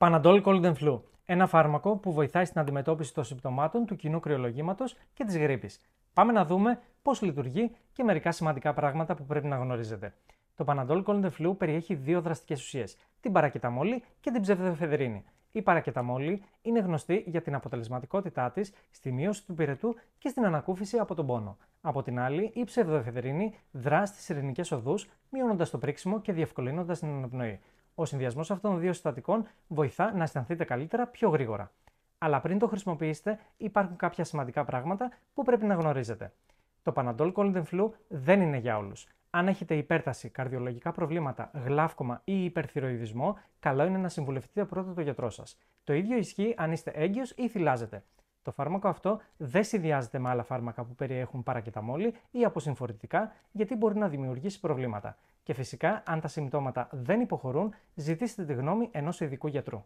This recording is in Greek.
Panadol Cold and Flu. Ένα φάρμακο που βοηθάει στην αντιμετώπιση των συμπτωμάτων του κοινού κρυολογήματος και της γρίπης. Πάμε να δούμε πώς λειτουργεί και μερικά σημαντικά πράγματα που πρέπει να γνωρίζετε. Το Panadol Cold and Flu περιέχει δύο δραστικές ουσίες, την παρακεταμόλη και την ψευδοεφεδρίνη. Η παρακεταμόλη είναι γνωστή για την αποτελεσματικότητά της στη μείωση του πυρετού και στην ανακούφιση από τον πόνο. Από την άλλη, η ψευδοεφεδρίνη δρά στις ειρηνικές οδούς, μειώνοντας το πρίξιμο και διευκολύνοντας την αναπνοή. Ο συνδυασμός αυτών των δύο συστατικών βοηθά να αισθανθείτε καλύτερα πιο γρήγορα. Αλλά πριν το χρησιμοποιήσετε, υπάρχουν κάποια σημαντικά πράγματα που πρέπει να γνωρίζετε. Το Panadol Cold and Flu δεν είναι για όλους. Αν έχετε υπέρταση, καρδιολογικά προβλήματα, γλαύκομα ή υπερθυροειδισμό, καλό είναι να συμβουλευτείτε πρώτα τον γιατρό σας. Το ίδιο ισχύει αν είστε έγκυος ή θυλάζετε. Το φάρμακο αυτό δεν συνδυάζεται με άλλα φάρμακα που περιέχουν παρακεταμόλη ή αποσυμφορητικά, γιατί μπορεί να δημιουργήσει προβλήματα. Και φυσικά, αν τα συμπτώματα δεν υποχωρούν, ζητήστε τη γνώμη ενός ειδικού γιατρού.